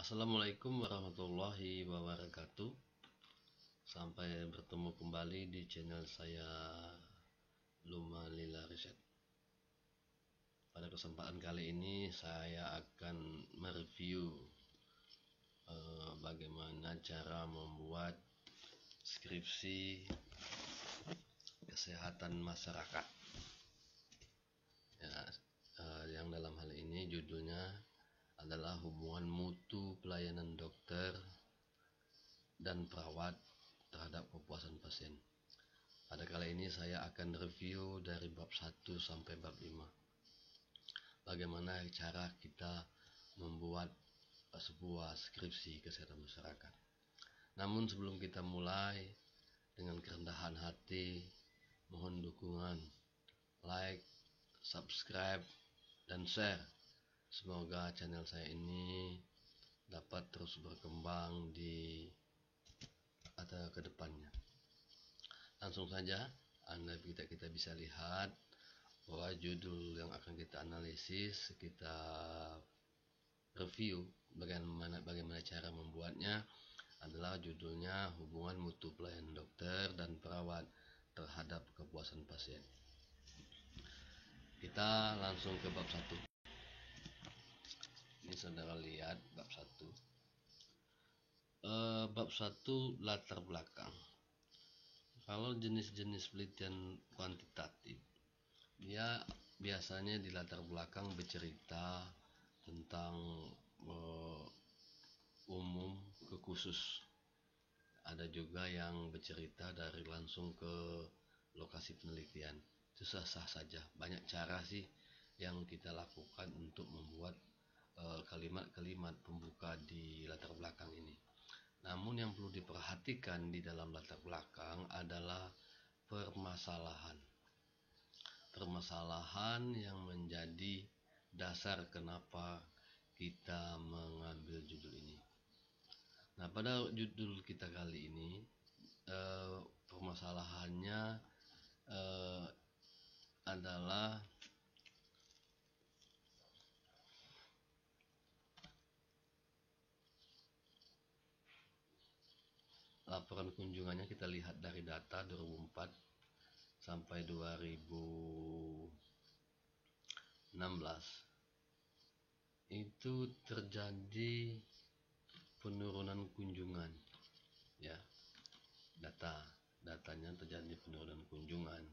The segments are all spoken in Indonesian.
Assalamualaikum warahmatullahi wabarakatuh. Sampai bertemu kembali di channel saya, Luma Lila Riset. Pada kesempatan kali ini saya akan mereview bagaimana cara membuat skripsi kesehatan masyarakat ya, yang dalam hal ini judulnya adalah hubungan mutu pelayanan dokter dan perawat terhadap kepuasan pasien. Pada kali ini saya akan review dari bab 1 sampai bab 5. Bagaimana cara kita membuat sebuah skripsi kesehatan masyarakat. Namun sebelum kita mulai, dengan kerendahan hati mohon dukungan, like, subscribe, dan share. Semoga channel saya ini dapat terus berkembang di ke depannya. Langsung saja kita bisa lihat bahwa judul yang akan kita analisis, kita review bagaimana cara membuatnya adalah judulnya hubungan mutu pelayanan dokter dan perawat terhadap kepuasan pasien. Kita langsung ke bab 1. Ini saudara lihat bab 1. Bab 1 latar belakang. Kalau jenis-jenis penelitian kuantitatif, dia biasanya di latar belakang bercerita tentang umum ke khusus. Ada juga yang bercerita dari langsung ke lokasi penelitian. Itu sah-sah saja. Banyak cara sih yang kita lakukan untuk membuat kalimat-kalimat pembuka di latar belakang ini. Namun yang perlu diperhatikan di dalam latar belakang adalah permasalahan yang menjadi dasar kenapa kita mengambil judul ini. Nah, pada judul kita kali ini permasalahannya adalah laporan kunjungannya. Kita lihat dari data 2004 sampai 2016 itu terjadi penurunan kunjungan ya. Datanya terjadi penurunan kunjungan.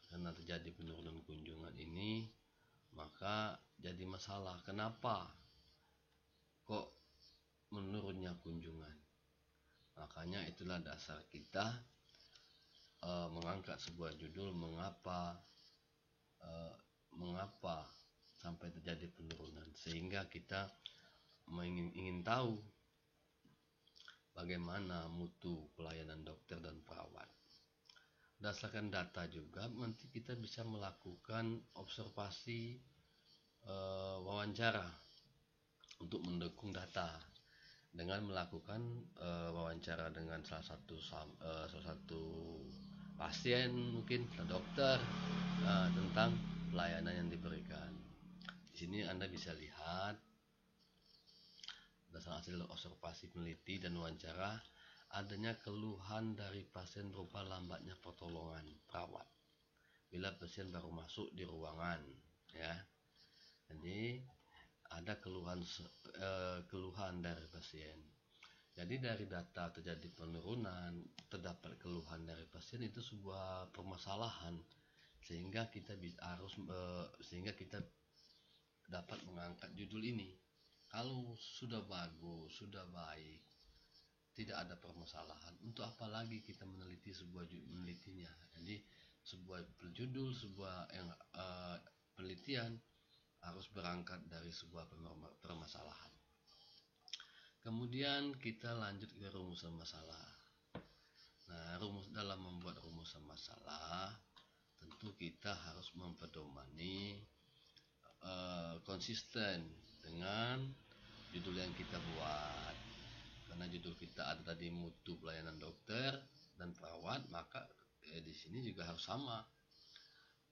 Karena terjadi penurunan kunjungan ini, maka jadi masalah, kenapa kok menurunnya kunjungan. Makanya itulah dasar kita mengangkat sebuah judul, mengapa sampai terjadi penurunan, sehingga kita ingin tahu bagaimana mutu pelayanan dokter dan perawat. Berdasarkan data juga nanti kita bisa melakukan observasi wawancara untuk mendukung data dengan melakukan wawancara dengan salah satu pasien, mungkin dokter, tentang pelayanan yang diberikan. Di sini Anda bisa lihat berdasarkan hasil observasi peneliti dan wawancara, adanya keluhan dari pasien berupa lambatnya pertolongan perawat bila pasien baru masuk di ruangan ya. Jadi ada keluhan dari pasien. Jadi dari data terjadi penurunan, terdapat keluhan dari pasien, itu sebuah permasalahan, sehingga kita dapat mengangkat judul ini. Kalau sudah bagus, sudah baik, tidak ada permasalahan, untuk apa lagi kita menelitinya. Jadi sebuah judul, sebuah penelitian harus berangkat dari sebuah permasalahan. Kemudian kita lanjut ke rumusan masalah. Nah, dalam membuat rumusan masalah, tentu kita harus mempedomani konsisten dengan judul yang kita buat. Karena judul kita ada tadi mutu pelayanan dokter dan perawat, maka di sini juga harus sama.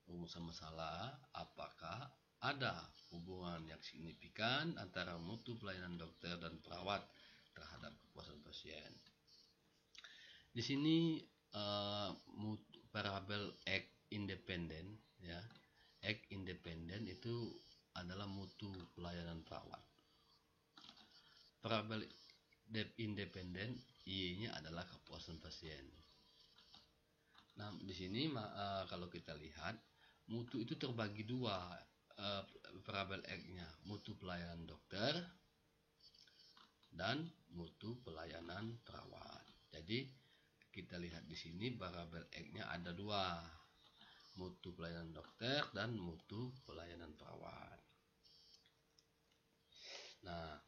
Rumusan masalah, apakah ada hubungan yang signifikan antara mutu pelayanan dokter dan perawat terhadap kepuasan pasien. Di sini variabel X independen, ya. X independen itu adalah mutu pelayanan perawat. Variabel independen Y-nya adalah kepuasan pasien. Nah, di sini kalau kita lihat mutu itu terbagi dua, variabel X-nya mutu pelayanan dokter dan mutu pelayanan perawat. Jadi kita lihat di sini variabel X-nya ada dua, mutu pelayanan dokter dan mutu pelayanan perawat. Nah,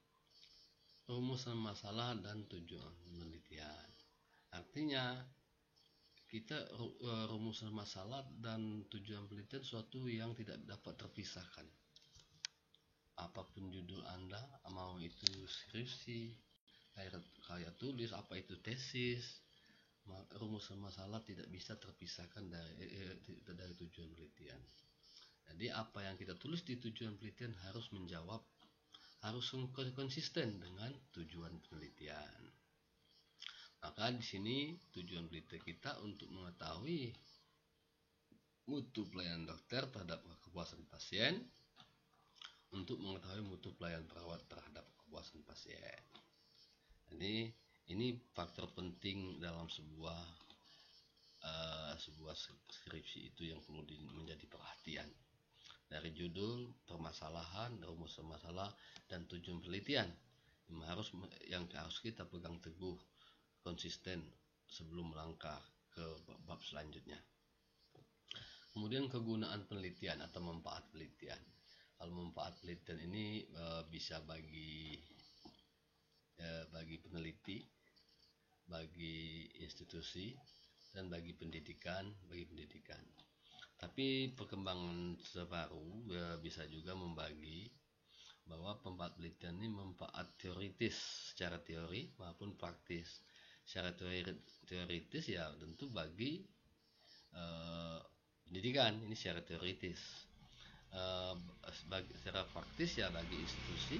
rumusan masalah dan tujuan penelitian. Artinya kita rumusan masalah dan tujuan penelitian suatu yang tidak dapat terpisahkan. Apapun judul Anda, mau itu skripsi, karya tulis, apa itu tesis, rumusan masalah tidak bisa terpisahkan dari tujuan penelitian. Jadi apa yang kita tulis di tujuan penelitian harus konsisten dengan tujuan penelitian. Maka di sini tujuan penelitian kita untuk mengetahui mutu pelayanan dokter terhadap kepuasan pasien, untuk mengetahui mutu pelayanan perawat terhadap kepuasan pasien. Jadi ini faktor penting dalam sebuah skripsi itu yang perlu menjadi perhatian. Dari judul, permasalahan, rumusan masalah, dan tujuan penelitian yang harus kita pegang teguh, konsisten sebelum melangkah ke bab selanjutnya. Kemudian kegunaan penelitian atau manfaat penelitian. Kalau manfaat penelitian ini bisa bagi peneliti, bagi institusi, dan bagi pendidikan. Tapi perkembangan terbaru bisa juga membagi bahwa manfaat penelitian ini manfaat teoritis secara teori maupun praktis. Secara teoritis ya tentu bagi pendidikan, ini secara teoritis. Secara praktis ya bagi institusi,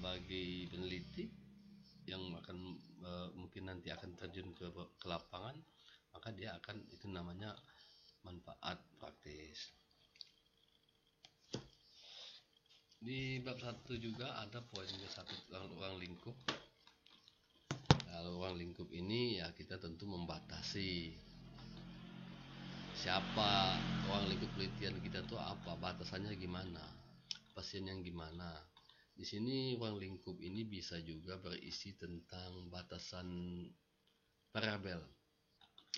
bagi peneliti yang akan mungkin nanti akan terjun ke lapangan, maka dia akan, itu namanya manfaat praktis. Di bab 1 juga ada poin 1, ruang lingkup. Nah, ruang lingkup ini ya kita tentu membatasi siapa, ruang lingkup penelitian kita tuh apa, batasannya gimana, pasien yang gimana. Di sini ruang lingkup ini bisa juga berisi tentang batasan variabel.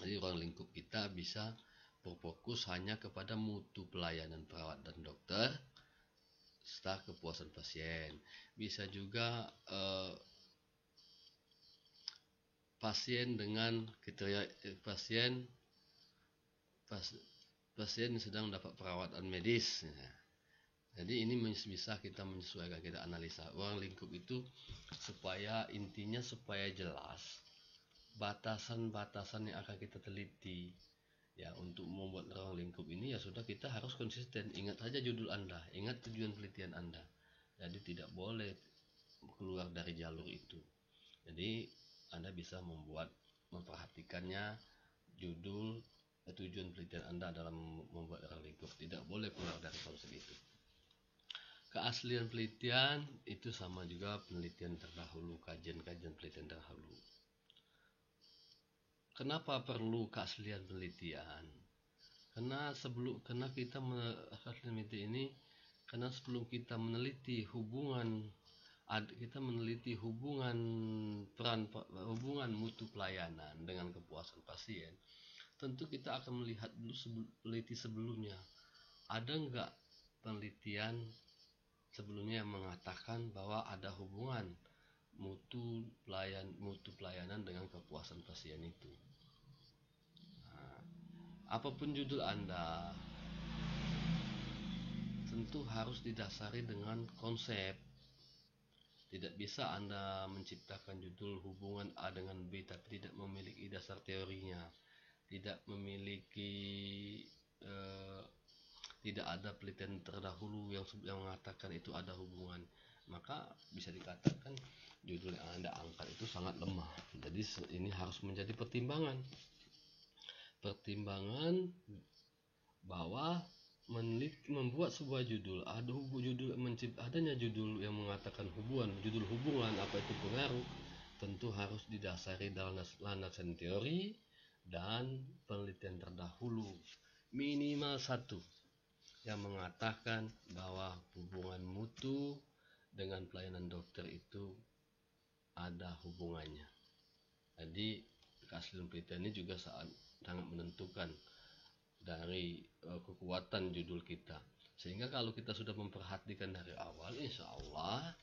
Jadi ruang lingkup kita bisa berfokus hanya kepada mutu pelayanan perawat dan dokter serta kepuasan pasien. Bisa juga pasien dengan kriteria pasien yang sedang dapat perawatan medis. Jadi ini bisa kita menyesuaikan, kita analisa ruang lingkup itu supaya intinya supaya jelas batasan-batasan yang akan kita teliti. Ya, untuk membuat ruang lingkup ini ya sudah, kita harus konsisten. Ingat saja judul Anda, ingat tujuan penelitian Anda. Jadi tidak boleh keluar dari jalur itu. Jadi Anda bisa memperhatikannya judul, tujuan penelitian Anda dalam membuat ruang lingkup. Tidak boleh keluar dari konsep itu. Keaslian penelitian itu sama juga penelitian terdahulu, kajian-kajian penelitian terdahulu. Kenapa perlu keaslian penelitian? Karena sebelum kita meneliti ini, karena sebelum kita meneliti hubungan hubungan mutu pelayanan dengan kepuasan pasien, tentu kita akan melihat dulu peneliti sebelumnya. Ada enggak penelitian sebelumnya yang mengatakan bahwa ada hubungan mutu pelayanan dengan kepuasan pasien itu. Nah, apapun judul Anda, tentu harus didasari dengan konsep. Tidak bisa Anda menciptakan judul hubungan A dengan B tapi tidak memiliki dasar teorinya, tidak memiliki tidak ada penelitian terdahulu yang mengatakan itu ada hubungan, maka bisa dikatakan judul yang Anda angkat itu sangat lemah. Jadi ini harus menjadi pertimbangan bahwa membuat sebuah judul, adanya judul yang mengatakan judul hubungan apa itu pengaruh, tentu harus didasari dalam landasan teori dan penelitian terdahulu, minimal satu yang mengatakan bahwa hubungan mutu dengan pelayanan dokter itu ada hubungannya. Jadi keaslian penelitian ini juga sangat menentukan dari kekuatan judul kita, sehingga kalau kita sudah memperhatikan dari awal, insya Allah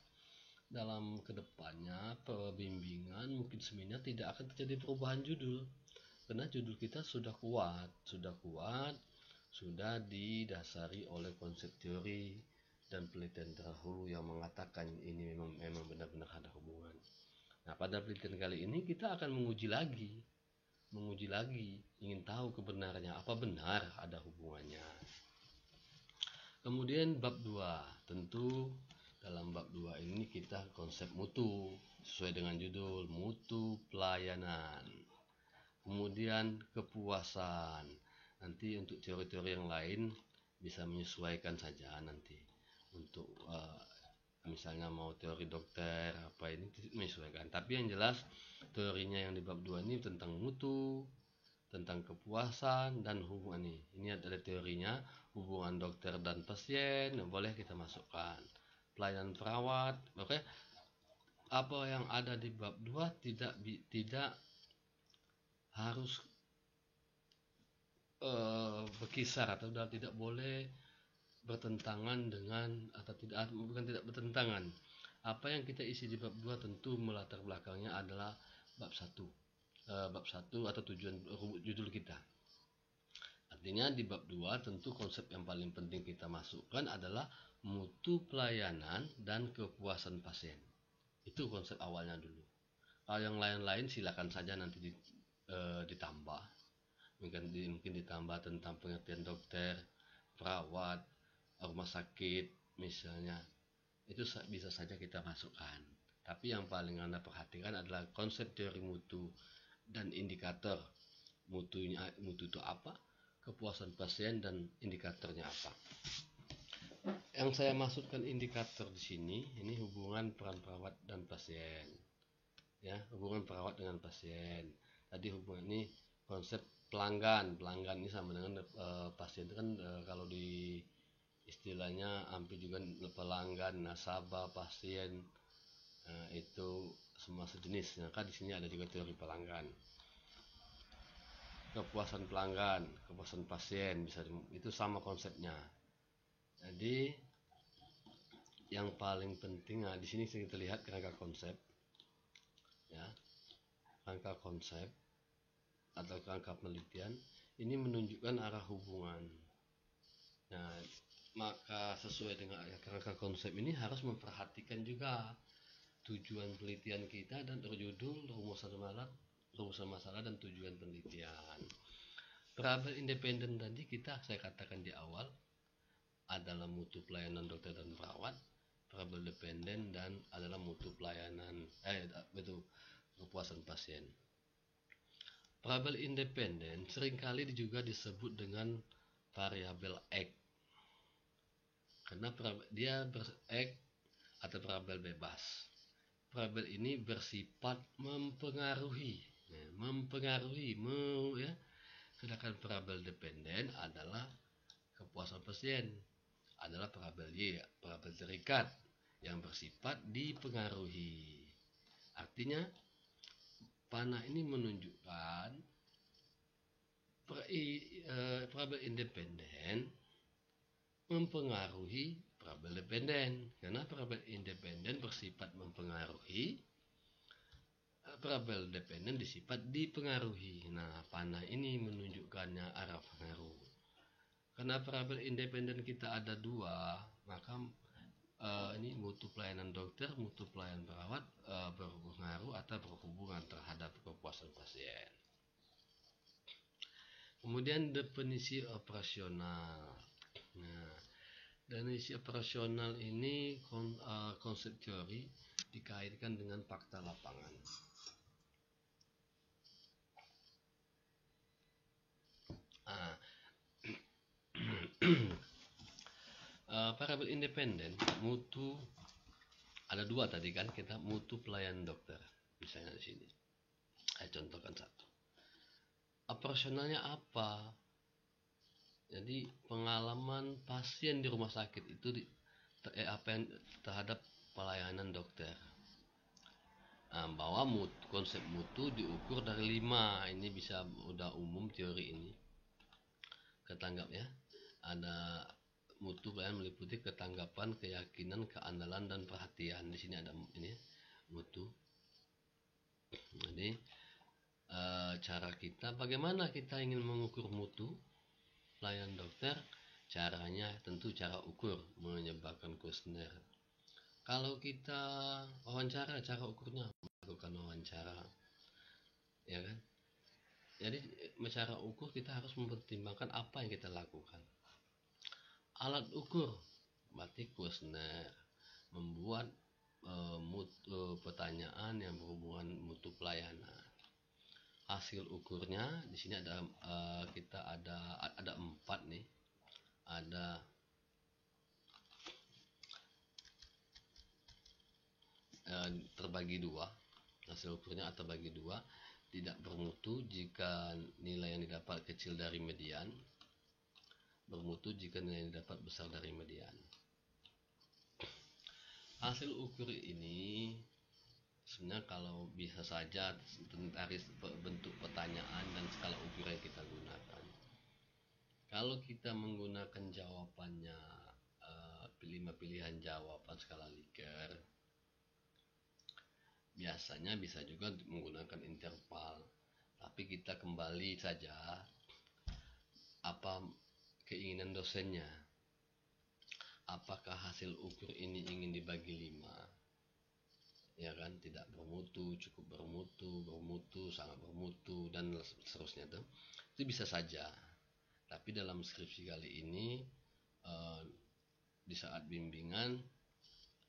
dalam kedepannya pembimbingan mungkin seminar tidak akan terjadi perubahan judul, karena judul kita sudah kuat, sudah didasari oleh konsep teori dan penelitian terdahulu yang mengatakan ini memang benar-benar ada hubungan. Nah, pada penelitian kali ini kita akan menguji lagi, ingin tahu kebenarannya, apa benar ada hubungannya. Kemudian bab 2, tentu dalam bab 2 ini kita konsep mutu sesuai dengan judul, mutu pelayanan. Kemudian kepuasan. Nanti untuk teori-teori yang lain bisa menyesuaikan saja nanti. Untuk misalnya mau teori dokter apa ini menyesuaikan, tapi yang jelas teorinya yang di bab 2 ini tentang mutu, tentang kepuasan dan hubungan ini adalah teorinya, hubungan dokter dan pasien boleh kita masukkan, pelayanan perawat, oke. Apa yang ada di bab 2 tidak harus berkisar atau tidak boleh bertentangan dengan, atau tidak bertentangan. Apa yang kita isi di bab 2 tentu melatar belakangnya adalah bab 1 atau tujuan judul kita. Artinya di bab 2 tentu konsep yang paling penting kita masukkan adalah mutu pelayanan dan kepuasan pasien. Itu konsep awalnya dulu. Kalau yang lain-lain silakan saja nanti ditambah. Mungkin ditambah tentang pengertian dokter, perawat, rumah sakit misalnya, itu bisa saja kita masukkan. Tapi yang paling Anda perhatikan adalah konsep teori mutu dan indikator mutu itu apa, kepuasan pasien dan indikatornya apa. Yang saya maksudkan indikator di sini, ini hubungan peran perawat dan pasien, ya, hubungan perawat dengan pasien. Tadi hubungan ini konsep pelanggan ini sama dengan pasien itu kan, kalau di istilahnya hampir juga pelanggan, nasabah, pasien, itu semua sejenis. Maka di sini ada juga teori pelanggan, kepuasan pelanggan, kepuasan pasien, itu sama konsepnya. Jadi yang paling penting, di sini kita lihat kerangka konsep, ya, kerangka konsep atau kerangka penelitian ini menunjukkan arah hubungan. Nah, maka sesuai dengan kerangka konsep ini harus memperhatikan juga tujuan penelitian kita dan terjudul rumusan masalah dan tujuan penelitian. Variabel independen tadi saya katakan di awal adalah mutu pelayanan dokter dan perawat. Variabel dependen dan adalah mutu pelayanan kepuasan pasien. Variabel independen seringkali juga disebut dengan variabel X, karena dia X atau variabel bebas. Variabel ini bersifat mempengaruhi, ya. Sedangkan variabel dependen adalah kepuasan pasien, adalah variabel Y, variabel terikat yang bersifat dipengaruhi. Artinya panah ini menunjukkan variabel independen mempengaruhi variabel dependen, karena variabel independen bersifat mempengaruhi, variabel dependen bersifat dipengaruhi. Nah, panah ini menunjukkannya arah pengaruh. Karena variabel independen kita ada 2, maka ini mutu pelayanan dokter, mutu pelayanan perawat berpengaruh atau berhubungan terhadap kepuasan pasien. Kemudian definisi operasional. Nah, definisi operasional ini konsep teori dikaitkan dengan fakta lapangan. Ah, variabel independen mutu ada dua tadi kan, kita mutu pelayanan dokter. Misalnya di sini, saya contohkan satu. Operasionalnya apa? Jadi pengalaman pasien di rumah sakit itu apa yang terhadap pelayanan dokter. Nah, bahwa konsep mutu diukur dari 5. Ini bisa udah umum teori ini. Ketanggap ya. Ada mutu pelayanan meliputi ketanggapan, keyakinan, keandalan, dan perhatian. Di sini ada ini mutu. Jadi cara kita, bagaimana kita ingin mengukur mutu pelayanan dokter? Caranya tentu cara ukur menyebabkan kuesioner. Kalau kita wawancara, cara ukurnya melakukan wawancara, ya kan? Jadi cara ukur kita harus mempertimbangkan apa yang kita lakukan. Alat ukur berarti kuesioner, membuat pertanyaan yang berhubungan mutu pelayanan. Hasil ukurnya di sini ada kita ada 4 nih. Ada terbagi 2. Hasil ukurnya terbagi 2. Tidak bermutu jika nilai yang didapat kecil dari median, bermutu jika nilai yang didapat besar dari median. Hasil ukur ini sebenarnya kalau bisa saja dari bentuk pertanyaan dan skala ukur yang kita gunakan. Kalau kita menggunakan jawabannya 5 pilihan jawaban skala Likert, biasanya bisa juga menggunakan interval. Tapi kita kembali saja apa keinginan dosennya. Apakah hasil ukur ini ingin dibagi 5? Ya kan, tidak bermutu, cukup bermutu, sangat bermutu, dan seterusnya tuh. Itu bisa saja. Tapi dalam skripsi kali ini di saat bimbingan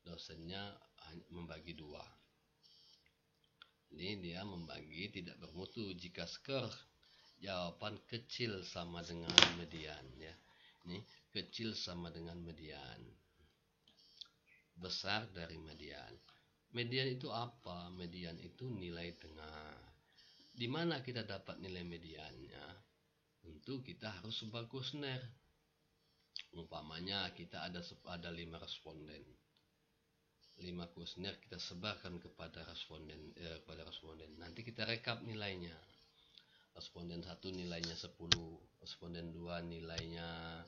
dosennya hanya membagi 2. Ini dia membagi tidak bermutu jika skor jawaban kecil sama dengan median ya. Ini kecil sama dengan median, besar dari median. Median itu apa? Median itu nilai tengah. Di mana kita dapat nilai mediannya? Tentu kita harus sebar kuesioner. Umpamanya kita ada 5 responden. 5 kuesioner kita sebarkan kepada responden. Nanti kita rekap nilainya. Responden 1 nilainya 10, responden 2 nilainya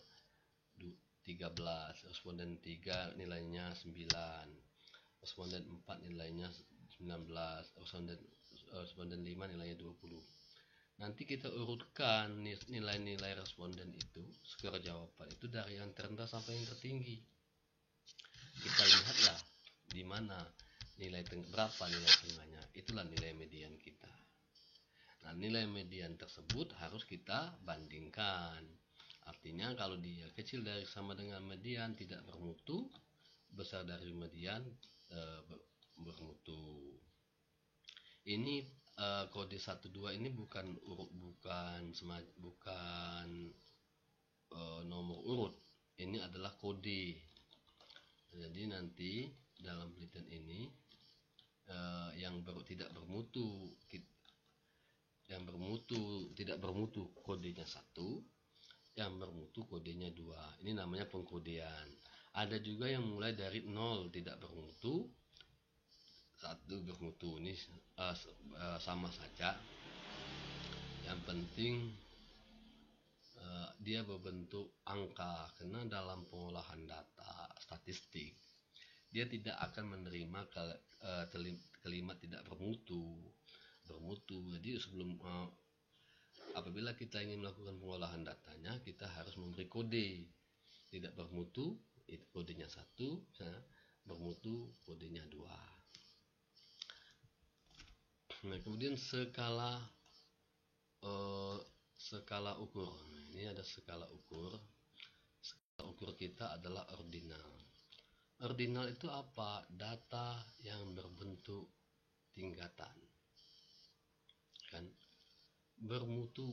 13, responden 3 nilainya 9, responden 4 nilainya 19, responden 5 nilainya 20. Nanti kita urutkan nilai-nilai responden itu, skor jawaban itu dari yang terendah sampai yang tertinggi. Kita lihatlah di mana berapa nilai tengahnya. Itulah nilai median kita. Nah, nilai median tersebut harus kita bandingkan. Artinya kalau dia kecil dari sama dengan median tidak bermutu, besar dari median bermutu. Ini kode 12 ini bukan nomor urut. Ini adalah kode. Jadi nanti dalam penelitian ini yang tidak bermutu tidak bermutu kodenya 1, yang bermutu kodenya 2. Ini namanya pengkodean. Ada juga yang mulai dari 0 tidak bermutu, 1 bermutu. Ini sama saja. Yang penting dia berbentuk angka, karena dalam pengolahan data statistik dia tidak akan menerima kalimat tidak bermutu. Jadi sebelum apabila kita ingin melakukan pengolahan datanya, kita harus memberi kode. Tidak bermutu itu kodenya 1, bermutu kodenya 2. Nah, kemudian skala ukur. Ini ada skala ukur. ukur kita adalah ordinal. Ordinal itu apa? Data yang berbentuk tingkatan, kan? Bermutu,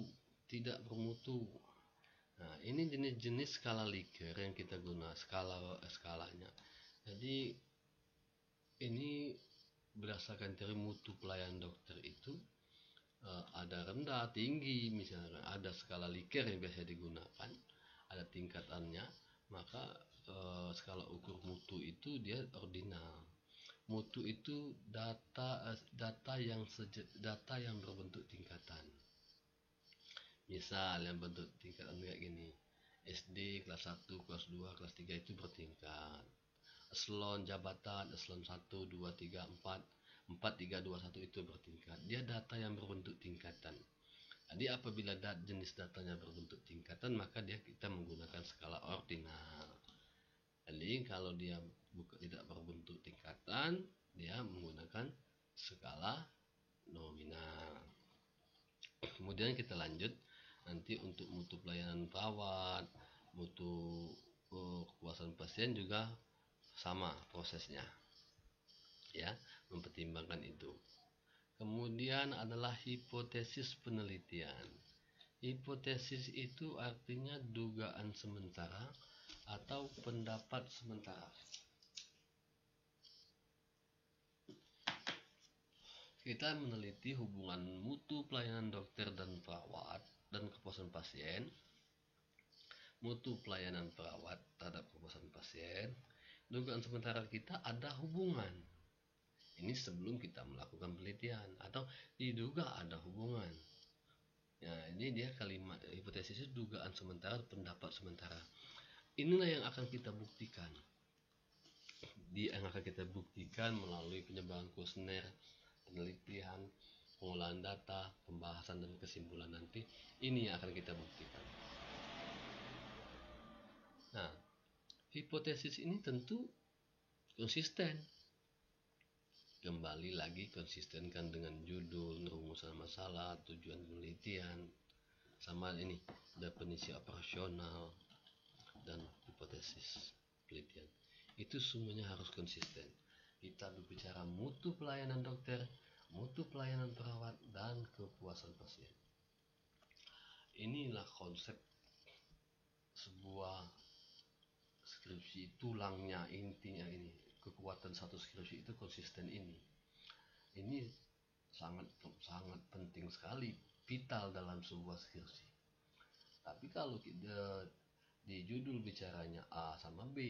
tidak bermutu. Nah, ini jenis-jenis skala Likert yang kita guna, skalanya. Jadi ini berdasarkan teori mutu pelayanan dokter itu ada rendah, tinggi, misalnya ada skala Likert yang biasa digunakan, ada tingkatannya. Maka skala ukur mutu itu dia ordinal. Mutu itu data yang berbentuk tingkatan. Misal yang bentuk tingkatan kayak gini, SD kelas 1, kelas 2, kelas 3 itu bertingkat. Eselon jabatan, eselon 1, 2, 3, 4, 4, 3, 2, 1 itu bertingkat. Dia data yang berbentuk tingkatan. Jadi apabila jenis datanya berbentuk tingkatan, maka kita menggunakan skala ordinal. Jadi kalau dia tidak berbentuk tingkatan, dia menggunakan skala nominal. Kemudian kita lanjut nanti untuk mutu pelayanan perawat, mutu kepuasan pasien juga sama prosesnya, ya, mempertimbangkan itu. Kemudian adalah hipotesis penelitian. Hipotesis itu artinya dugaan sementara atau pendapat sementara. Kita meneliti hubungan mutu pelayanan dokter dan perawat dan kepuasan pasien, mutu pelayanan perawat terhadap kepuasan pasien. Dugaan sementara kita ada hubungan. Ini sebelum kita melakukan penelitian atau diduga ada hubungan. Ya, ini dia kalimat hipotesis itu dugaan sementara, pendapat sementara. Inilah yang akan kita buktikan. Yang akan kita buktikan melalui penyebaran kuesioner, penelitian, pengolahan data, pembahasan dan kesimpulan nanti. Ini yang akan kita buktikan. Nah, hipotesis ini tentu konsisten. Kembali lagi konsistenkan dengan judul, rumusan masalah, tujuan penelitian, sama ini definisi operasional dan hipotesis penelitian. Itu semuanya harus konsisten. Kita berbicara mutu pelayanan dokter, mutu pelayanan perawat, dan kepuasan pasien. Inilah konsep sebuah skripsi, tulangnya, intinya ini. Kekuatan satu skripsi itu konsisten ini. Ini sangat penting sekali, vital dalam sebuah skripsi. Tapi kalau di judul bicaranya A sama B,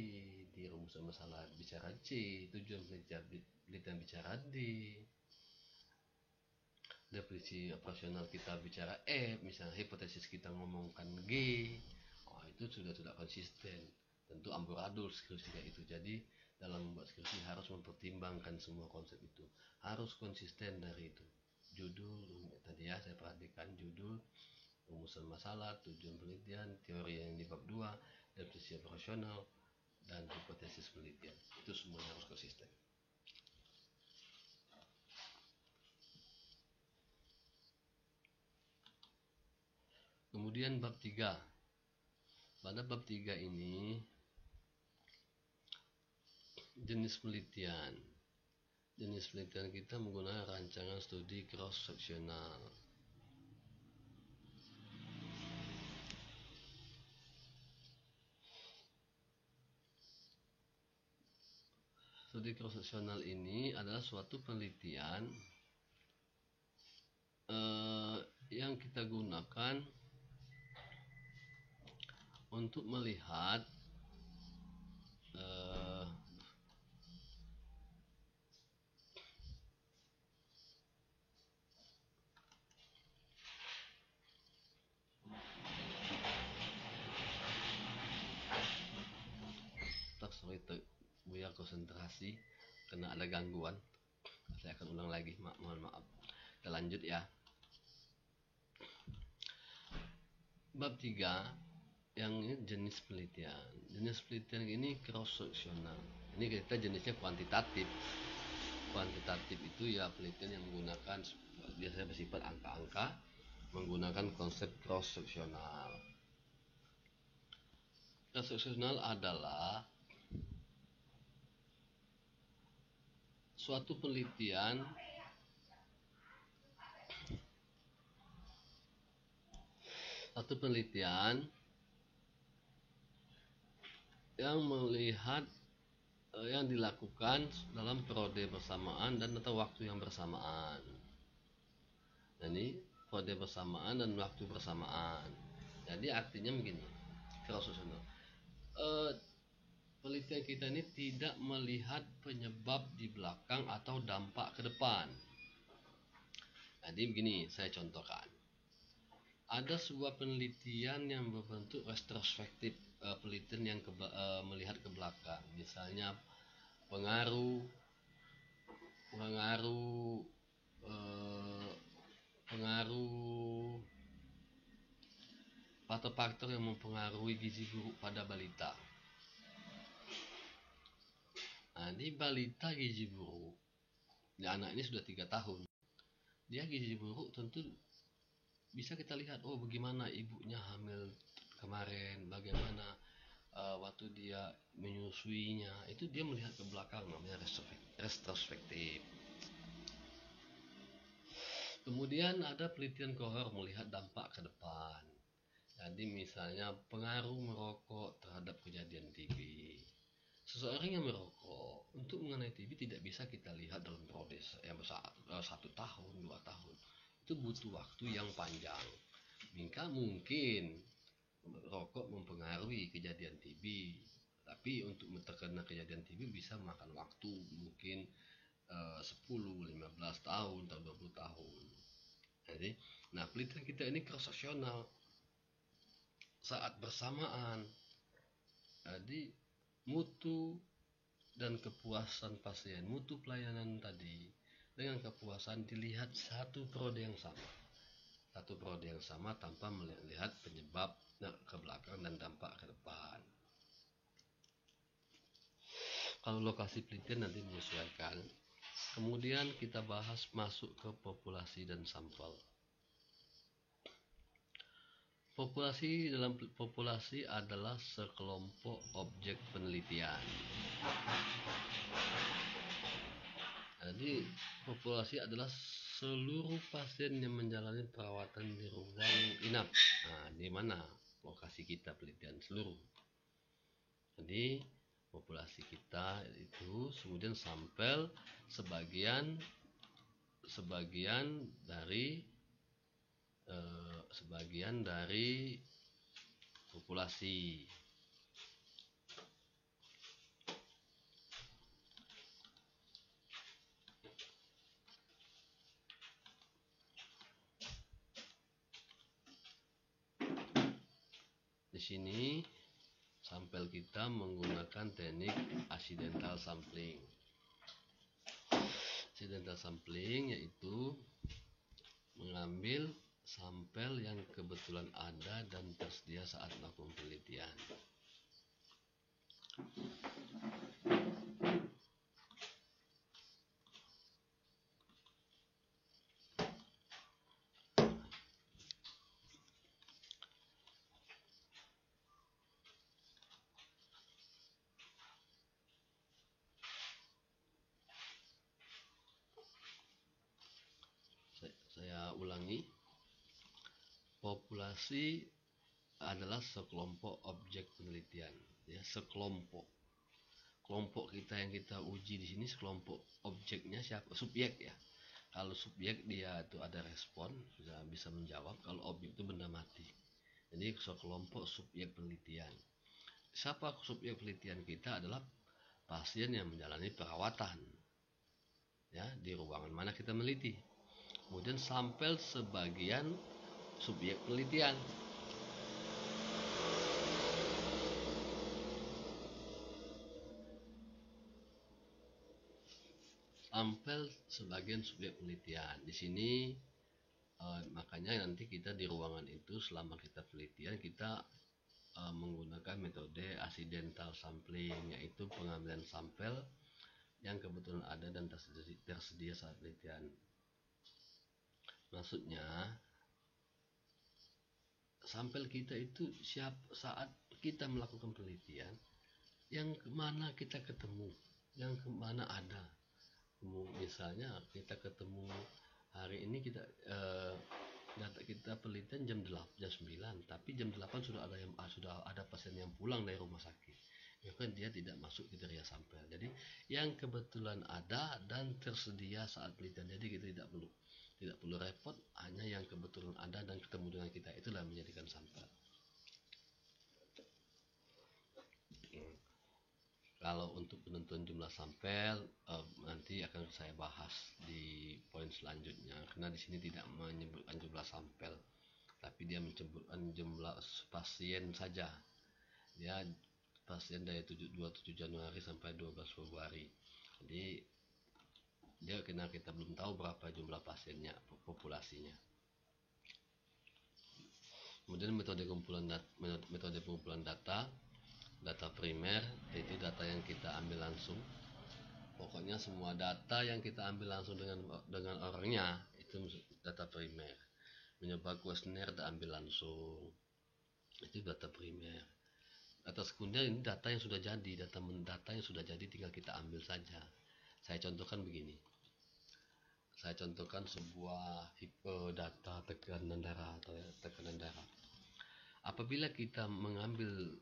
di rumusan masalah bicara C, tujuan penelitian bicara D, definisi operasional kita bicara F, misalnya hipotesis kita ngomongkan G, itu sudah tidak konsisten. Tentu amburadul skripsi kayak itu. Jadi dalam membuat skripsi harus mempertimbangkan semua konsep itu, harus konsisten dari itu. Judul tadi ya, saya perhatikan judul, rumusan masalah, tujuan penelitian, teori yang di bab 2, definisi operasional, dan hipotesis penelitian. Itu semuanya harus konsisten. Kemudian bab 3. Pada bab 3 ini jenis penelitian. Jenis penelitian kita menggunakan rancangan studi cross-seksional. Studi cross-seksional ini adalah suatu penelitian yang kita gunakan untuk melihat Buya konsentrasi karena ada gangguan. Saya akan ulang lagi, mohon maaf. Kita lanjut ya. Bab 3 yang ini jenis penelitian. Jenis penelitian ini cross-seksional. Ini kita jenisnya kuantitatif. Kuantitatif itu ya penelitian yang menggunakan biasanya bersifat angka-angka, menggunakan konsep cross-seksional. Transaksional adalah suatu penelitian yang melihat yang dilakukan dalam periode bersamaan dan atau waktu yang bersamaan. Jadi periode bersamaan dan waktu bersamaan. Jadi artinya begini, transaksional. Penelitian kita ini tidak melihat penyebab di belakang atau dampak ke depan. Jadi begini, saya contohkan. Ada sebuah penelitian yang berbentuk retrospektif, penelitian yang melihat ke belakang. Misalnya pengaruh pengaruh eh, pengaruh faktor-faktor yang mempengaruhi gizi buruk pada balita. Nah, di balita gizi buruk, di anak ini sudah 3 tahun. Dia gizi buruk tentu bisa kita lihat, oh bagaimana ibunya hamil kemarin, bagaimana waktu dia menyusuinya, itu dia melihat ke belakang, namanya retrospektif. Kemudian ada penelitian kohor melihat dampak ke depan. Jadi misalnya pengaruh merokok terhadap kejadian TB. Seseorang yang merokok untuk mengenai TB tidak bisa kita lihat dalam proses yang besar 1 tahun 2 tahun. Itu butuh waktu yang panjang. Mungkin rokok mempengaruhi kejadian TB, tapi untuk terkena kejadian TB bisa makan waktu mungkin 10, 15 tahun atau 20 tahun. Jadi, nah penelitian kita ini cross-seksional saat bersamaan. Jadi mutu dan kepuasan pasien, mutu pelayanan tadi dengan kepuasan dilihat satu periode yang sama tanpa melihat penyebab ke belakang dan dampak ke depan. Kalau lokasi penelitian nanti menyesuaikan. Kemudian kita bahas masuk ke populasi dan sampel. Dalam populasi adalah sekelompok objek penelitian. Jadi populasi adalah seluruh pasien yang menjalani perawatan di ruang inap. Nah, di mana lokasi kita penelitian seluruh. Jadi populasi kita itu kemudian sampel sebagian dari populasi. Di sini sampel kita menggunakan teknik accidental sampling. Accidental sampling yaitu mengambil sampel yang kebetulan ada dan tersedia saat melakukan penelitian. Saya ulangi, populasi adalah sekelompok objek penelitian, ya, sekelompok. Kelompok kita yang kita uji di sini sekelompok objeknya siapa? Subjek ya. Kalau subjek dia itu ada respon, sudah bisa menjawab. Kalau objek itu benda mati. Jadi sekelompok subjek penelitian. Siapa subjek penelitian kita adalah pasien yang menjalani perawatan, ya, di ruangan mana kita meneliti. Kemudian sampel sebagian subjek penelitian. Sampel sebagian subjek penelitian. Di sini makanya nanti kita di ruangan itu selama kita penelitian kita menggunakan metode accidental sampling, yaitu pengambilan sampel yang kebetulan ada dan tersedia saat penelitian. Maksudnya sampel kita itu saat kita melakukan penelitian, yang kemana kita ketemu, yang kemana ada. Misalnya kita ketemu hari ini, kita data kita penelitian jam 8, jam 9, tapi jam 8 sudah ada pasien yang pulang dari rumah sakit, ya kan, dia tidak masuk kriteria sampel. Jadi yang kebetulan ada dan tersedia saat penelitian, jadi kita tidak perlu repot, hanya yang kebetulan ada dan ketemu dengan kita, itulah menjadikan sampel. Kalau untuk penentuan jumlah sampel nanti akan saya bahas di poin selanjutnya, karena di sini tidak menyebutkan jumlah sampel, tapi dia menyebutkan jumlah pasien saja. Ya, pasien dari 27 Januari sampai 12 Februari. Jadi dia, karena kita belum tahu berapa jumlah pasiennya, populasinya. Kemudian metode pengumpulan data primer, yaitu data yang kita ambil langsung. Pokoknya semua data yang kita ambil langsung dengan orangnya itu data primer. Mencoba kuesioner ambil langsung, itu data primer. Data sekunder ini data yang sudah jadi, data yang sudah jadi tinggal kita ambil saja. Saya contohkan begini. Saya contohkan sebuah data tekanan darah atau tekanan darah. Apabila kita mengambil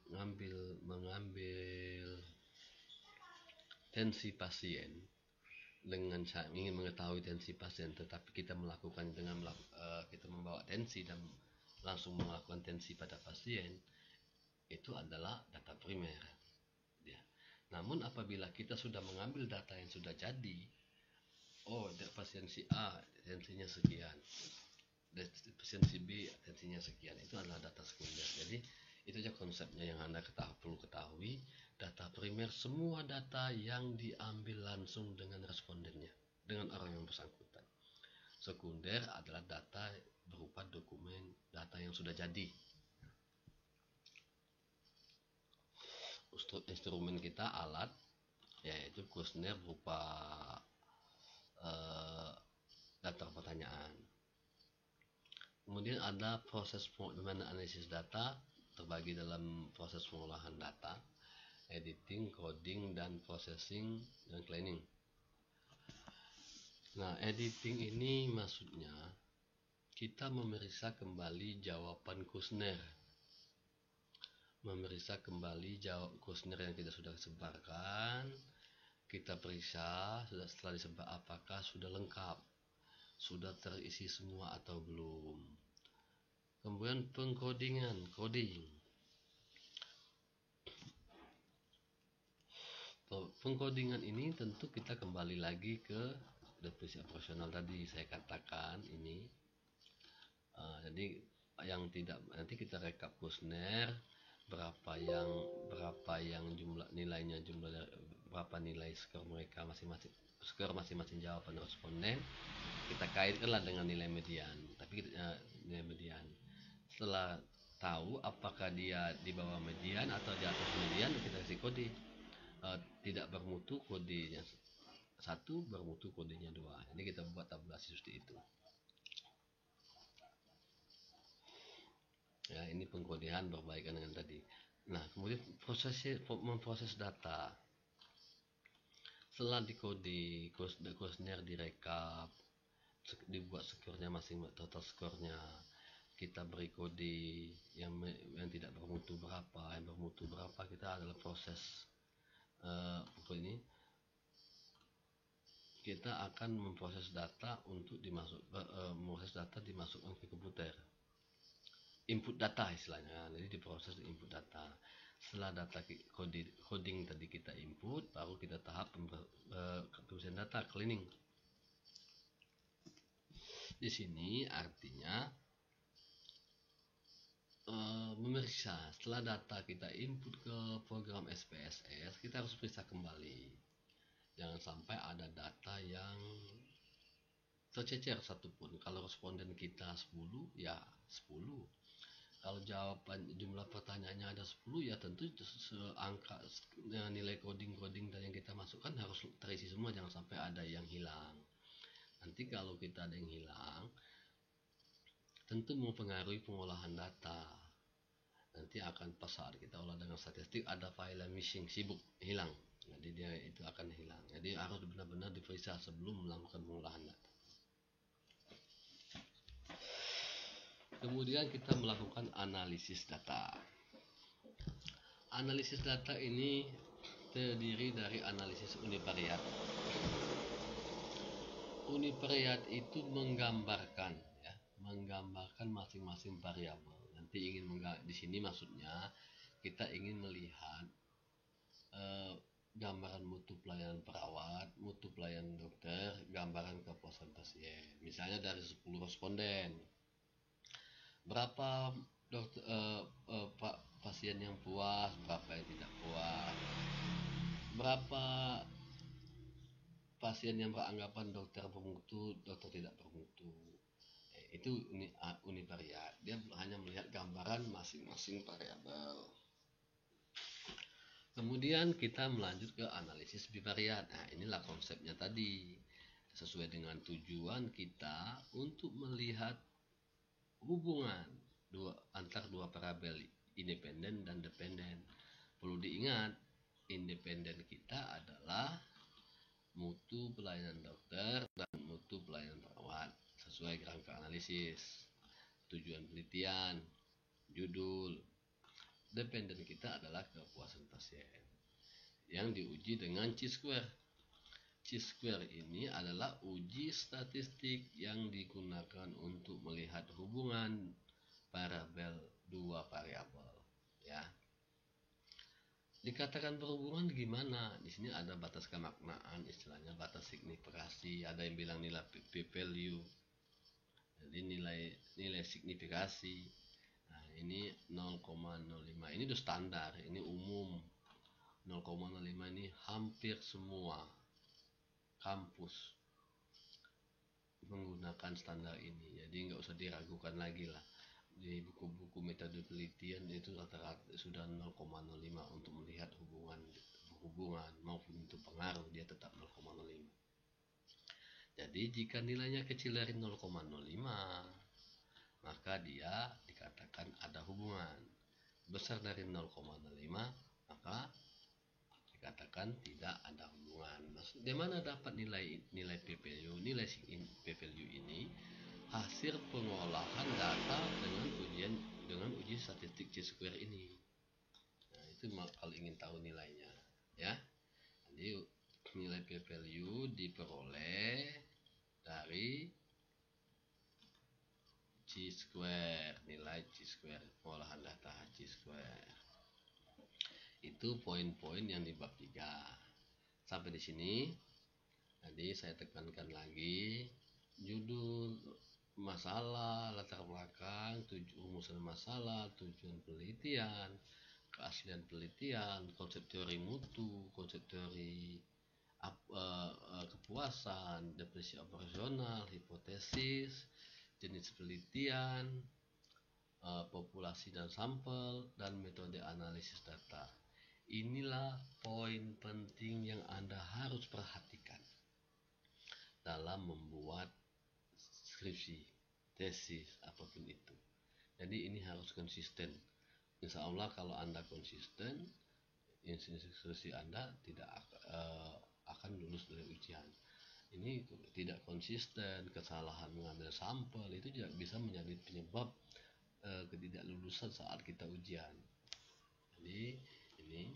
tensi pasien, dengan ingin mengetahui tensi pasien, tetapi kita melakukan dengan kita membawa tensi dan langsung melakukan tensi pada pasien, itu adalah data primer. Ya. Namun apabila kita sudah mengambil data yang sudah jadi, pasien si A tensinya sekian, pasien si B tensinya sekian, itu adalah data sekunder. Jadi itu aja konsepnya yang Anda perlu ketahui. Data primer semua data yang diambil langsung dengan respondennya, dengan orang yang bersangkutan. Sekunder adalah data berupa dokumen data yang sudah jadi. Instrumen kita, alat, yaitu kuesioner berupa daftar pertanyaan. Kemudian ada proses analisis data, terbagi dalam proses pengolahan data, editing, coding, dan processing, dan cleaning. Nah, editing ini maksudnya kita memeriksa kembali jawaban kuesioner, kuesioner yang kita sudah sebarkan. Kita periksa setelah disebar apakah sudah lengkap, sudah terisi semua atau belum. Kemudian coding. Pengkodingan ini tentu kita kembali lagi ke definisi operasional tadi saya katakan ini. Jadi yang tidak, nanti kita rekap kuesioner, berapa yang jumlah nilainya, berapa nilai skor mereka masing-masing jawaban responden, kita kaitkanlah dengan nilai median. Nilai median, setelah tahu apakah dia di bawah median atau di atas median, kita kasih kode. Tidak bermutu kodenya 1, bermutu kodenya 2. Ini kita buat tabulasi seperti itu. Ya, ini pengkodean berbaikan dengan tadi. Nah, kemudian memproses data. Setelah dikode, kuesioner direkap, dibuat skornya total skornya, kita beri kode yang tidak bermutu berapa, yang bermutu berapa, kita adalah proses ini kita akan memproses data untuk dimasukkan ke komputer, input data istilahnya. Jadi diproses input data. Setelah data coding tadi kita input, baru kita tahap penulisan data, cleaning. Di sini artinya memeriksa. Setelah data kita input ke program SPSS, kita harus periksa kembali. Jangan sampai ada data yang tercecer satupun. Kalau responden kita 10, ya 10. Kalau jawaban jumlah pertanyaannya ada 10, ya tentu angka nilai coding dan yang kita masukkan harus terisi semua, jangan sampai ada yang hilang. Nanti kalau kita ada yang hilang, tentu mempengaruhi pengolahan data. nanti akan pas saat kita olah dengan statistik ada file missing, sibuk, hilang. Jadi dia itu akan hilang. Jadi harus benar-benar diperiksa sebelum melakukan pengolahan data. Kemudian kita melakukan analisis data. Analisis data ini terdiri dari analisis univariat. Univariat itu menggambarkan masing-masing variabel. Nanti di sini maksudnya kita ingin melihat gambaran mutu pelayanan perawat, mutu pelayanan dokter, gambaran kepuasan pasien. Misalnya dari 10 responden, berapa dokter, pasien yang puas, berapa yang tidak puas, berapa pasien yang beranggapan dokter bermutu, dokter tidak bermutu. Itu univariat. Dia hanya melihat gambaran masing-masing variabel. Kemudian kita melanjut ke analisis bivariat. Nah, inilah konsepnya tadi. Sesuai dengan tujuan kita untuk melihat hubungan antar dua variabel, independen dan dependen. Perlu diingat, independen kita adalah mutu pelayanan dokter dan mutu pelayanan perawat sesuai kerangka analisis, tujuan penelitian, judul. Dependen kita adalah kepuasan pasien yang diuji dengan chi-square. Chi-square ini adalah uji statistik yang digunakan untuk melihat hubungan variabel dua variabel, ya. Dikatakan berhubungan gimana? Di sini ada batas kemaknaan, istilahnya batas signifikasi. Ada yang bilang nilai p-value, jadi nilai signifikasi. Nah, ini 0,05. Ini udah standar, ini umum. 0,05 ini hampir semua kampus menggunakan standar ini. Jadi nggak usah diragukan lagi lah. Di buku-buku metode penelitian itu rata-rata sudah 0,05 untuk melihat hubungan maupun untuk pengaruh, dia tetap 0,05. Jadi jika nilainya kecil dari 0,05 maka dia dikatakan ada hubungan. Besar dari 0,05 maka dikatakan tidak ada hubungan. Di mana dapat nilai p-value? Nilai p-value ini hasil pengolahan data dengan uji statistik chi-square ini. Nah, itu kalau ingin tahu nilainya, ya. Jadi nilai p-value diperoleh dari chi-square, nilai chi-square, pengolahan data chi-square. Itu poin-poin yang di bab 3. Sampai di sini. Jadi saya tekankan lagi, judul masalah, latar belakang, rumusan masalah, tujuan penelitian, keaslian penelitian, konsep teori mutu, konsep teori kepuasan, definisi operasional, hipotesis, jenis penelitian, populasi dan sampel, dan metode analisis data. Inilah poin penting yang Anda harus perhatikan dalam membuat skripsi, tesis, apapun itu. Jadi ini harus konsisten. Insya Allah kalau Anda konsisten, skripsi Anda tidak akan lulus dari ujian. Ini tidak konsisten, kesalahan mengambil sampel itu juga bisa menjadi penyebab ketidaklulusan saat kita ujian. Jadi ini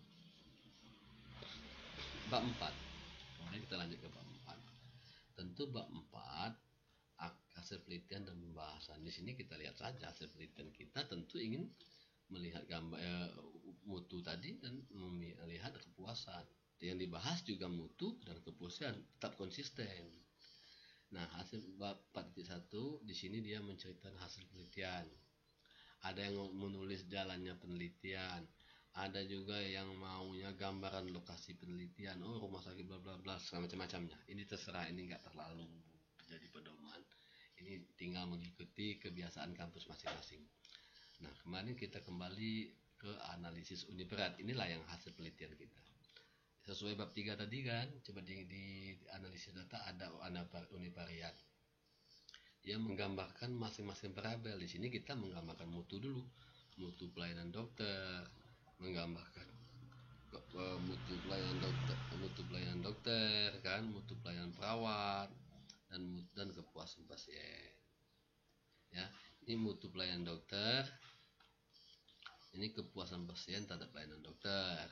bab 4. Kemudian kita lanjut ke bab 4. Tentu bab 4 hasil penelitian dan pembahasan. Di sini kita lihat saja hasil penelitian kita tentu ingin melihat gambar mutu tadi dan melihat kepuasan. Yang dibahas juga mutu dan kepuasan, tetap konsisten. Nah, hasil bab 4.1 di sini dia menceritakan hasil penelitian. Ada yang menulis jalannya penelitian, ada juga yang maunya gambaran lokasi penelitian, rumah sakit bla bla bla, macam-macamnya. Ini terserah, ini nggak terlalu jadi pedoman. Ini tinggal mengikuti kebiasaan kampus masing-masing. Nah, kemarin kita kembali ke analisis univariat. Inilah yang hasil penelitian kita. Sesuai bab 3 tadi kan, coba di analisis data ada univariat. Dia menggambarkan masing-masing variabel. Di sini kita menggambarkan mutu dulu. mutu pelayanan dokter, menggambarkan mutu pelayanan dokter kan, mutu pelayanan perawat, dan kepuasan pasien. Ya, ini mutu pelayanan dokter, ini kepuasan pasien terhadap pelayanan dokter.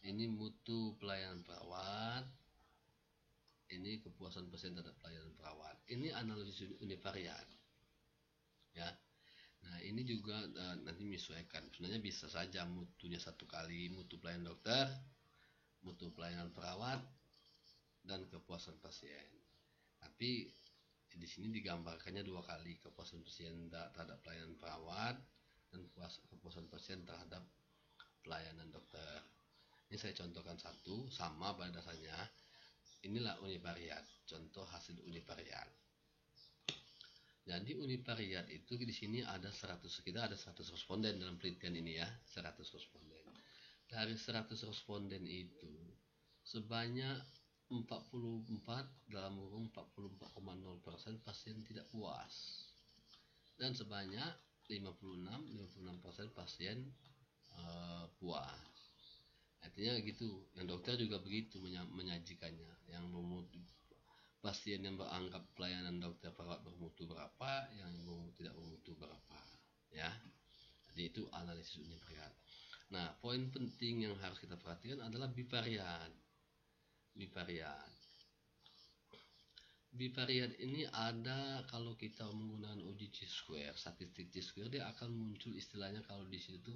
Ini mutu pelayanan perawat, ini kepuasan pasien terhadap pelayanan perawat. Ini analisis univariat. Ya. Nah, ini juga nanti menyesuaikan. Sebenarnya bisa saja mutunya satu kali, mutu pelayanan dokter, mutu pelayanan perawat, dan kepuasan pasien. Tapi di sini digambarkannya dua kali, kepuasan pasien terhadap pelayanan perawat dan kepuasan pasien terhadap pelayanan dokter. Ini saya contohkan satu, sama pada dasarnya. Inilah univariat, contoh hasil univariat. Jadi univariat itu di sini ada 100, kita ada 100 responden dalam penelitian ini ya, 100 responden. Dari 100 responden itu sebanyak 44 dalam kurung 44,0% pasien tidak puas. Dan sebanyak 56% pasien puas. Artinya gitu. Yang dokter juga begitu menyajikannya. Yang pasien yang beranggap pelayanan dokter perawat bermutu berapa, yang tidak bermutu berapa, ya. Jadi itu analisis univariat. Nah, poin penting yang harus kita perhatikan adalah bivariat. Bivariat ini ada kalau kita menggunakan uji chi-square, statistik chi-square, dia akan muncul istilahnya kalau di situ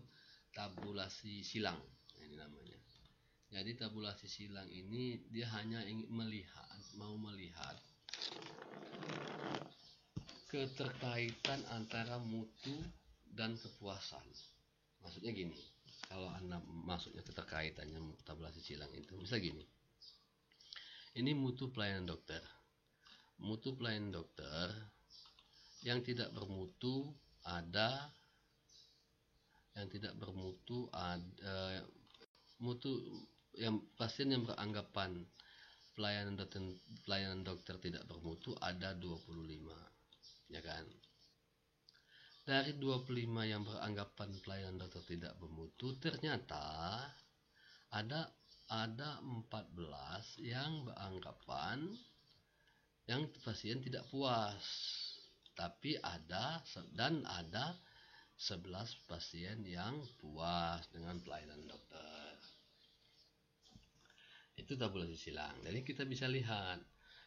tabulasi silang, ini namanya. Jadi tabulasi silang ini dia hanya ingin mau melihat keterkaitan antara mutu dan kepuasan. Maksudnya gini, kalau Anda maksudnya keterkaitannya tabulasi silang itu, bisa gini. Ini mutu pelayanan dokter. Mutu pelayanan dokter yang tidak bermutu ada, mutu yang pasien yang beranggapan pelayanan dokter tidak bermutu ada 25, ya kan. Dari 25 yang beranggapan pelayanan dokter tidak bermutu, ternyata ada 14 yang beranggapan yang pasien tidak puas. Tapi ada 11 pasien yang puas dengan pelayanan dokter. Itu tabulasi silang. Jadi kita bisa lihat